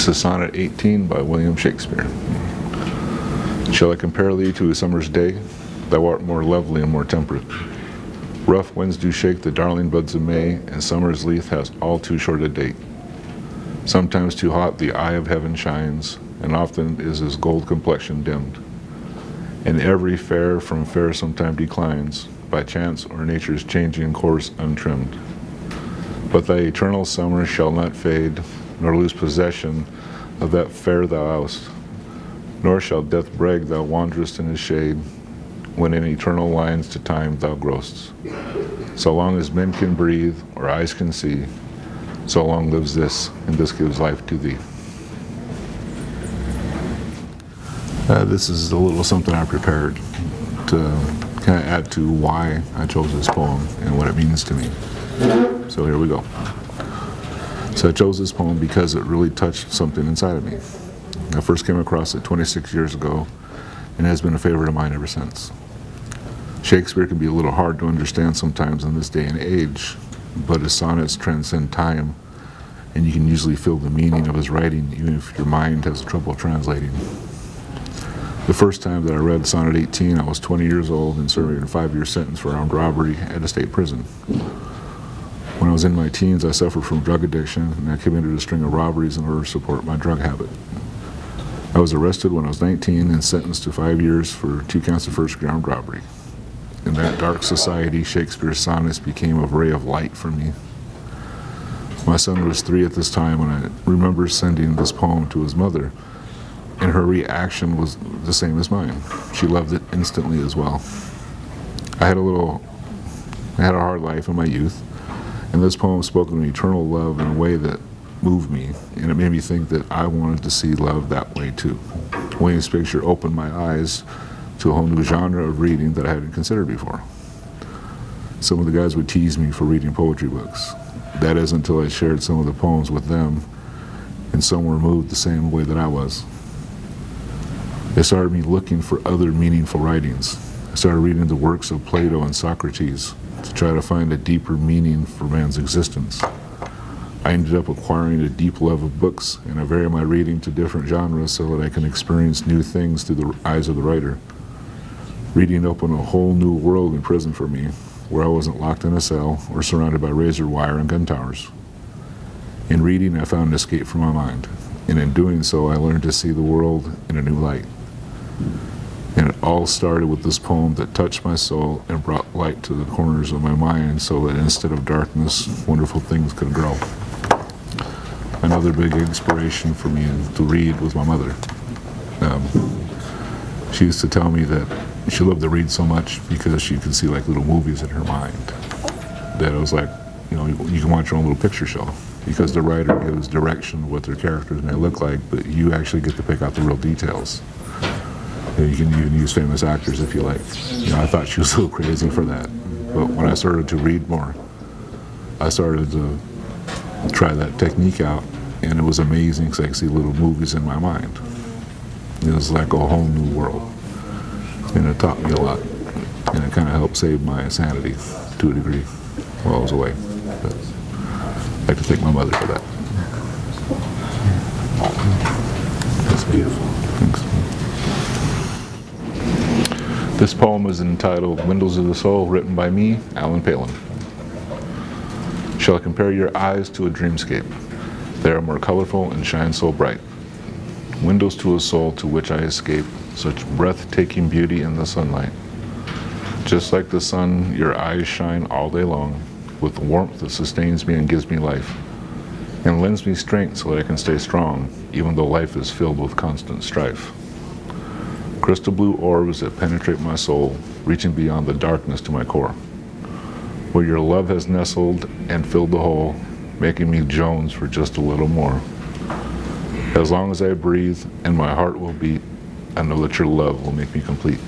This is Sonnet 18 by William Shakespeare. Shall I compare thee to a summer's day? Thou art more lovely and more temperate. Rough winds do shake the darling buds of May, and summer's leaf has all too short a date. Sometimes too hot the eye of heaven shines, and often is his gold complexion dimmed. And every fair from fair sometime declines, by chance or nature's changing course untrimmed. But thy eternal summer shall not fade, nor lose possession of that fair thou oust, nor shall death brag thou wanderest in his shade, when in eternal lines to time thou growst. So long as men can breathe, or eyes can see, so long lives this, and this gives life to thee. This is a little something I prepared to kind of add to why I chose this poem and what it means to me. So here we go. So I chose this poem because it really touched something inside of me. I first came across it 26 years ago, and it has been a favorite of mine ever since. Shakespeare can be a little hard to understand sometimes in this day and age, but his sonnets transcend time, and you can usually feel the meaning of his writing even if your mind has trouble translating. The first time that I read Sonnet 18, I was 20 years old and serving a 5-year sentence for armed robbery at a state prison. When I was in my teens, I suffered from drug addiction, and I committed a string of robberies in order to support my drug habit. I was arrested when I was 19 and sentenced to 5 years for 2 counts of first-degree armed robbery. In that dark society, Shakespeare's sonnets became a ray of light for me. My son was 3 at this time, and I remember sending this poem to his mother, and her reaction was the same as mine. She loved it instantly as well. I had a hard life in my youth, and this poem spoke of an eternal love in a way that moved me, and it made me think that I wanted to see love that way too. William's picture opened my eyes to a whole new genre of reading that I hadn't considered before. Some of the guys would tease me for reading poetry books. That is until I shared some of the poems with them, and some were moved the same way that I was. It started me looking for other meaningful writings. I started reading the works of Plato and Socrates to try to find a deeper meaning for man's existence. I ended up acquiring a deep love of books, and I vary my reading to different genres so that I can experience new things through the eyes of the writer. Reading opened a whole new world in prison for me, where I wasn't locked in a cell or surrounded by razor wire and gun towers. In reading, I found an escape from my mind, and in doing so, I learned to see the world in a new light. And it all started with this poem that touched my soul and brought light to the corners of my mind so that instead of darkness, wonderful things could grow. Another big inspiration for me to read was my mother. She used to tell me that she loved to read so much because she could see like little movies in her mind. That it was like, you can watch your own little picture show because the writer gives direction of what their characters may look like, but you actually get to pick out the real details. You can even use famous actors if you like. I thought she was a little crazy for that. But when I started to read more, I started to try that technique out, and it was amazing because I could see little movies in my mind. It was like a whole new world. And it taught me a lot. And it kind of helped save my sanity to a degree while I was away. But I'd like to thank my mother for that. That's beautiful. Thanks. This poem is entitled Windows of the Soul, written by me, Palin. Shall I compare your eyes to a dreamscape? They are more colorful and shine so bright. Windows to a soul to which I escape, such breathtaking beauty in the sunlight. Just like the sun, your eyes shine all day long, with warmth that sustains me and gives me life, and lends me strength so that I can stay strong, even though life is filled with constant strife. Crystal blue orbs that penetrate my soul, reaching beyond the darkness to my core, where your love has nestled and filled the hole, making me Jones for just a little more. As long as I breathe and my heart will beat, I know that your love will make me complete.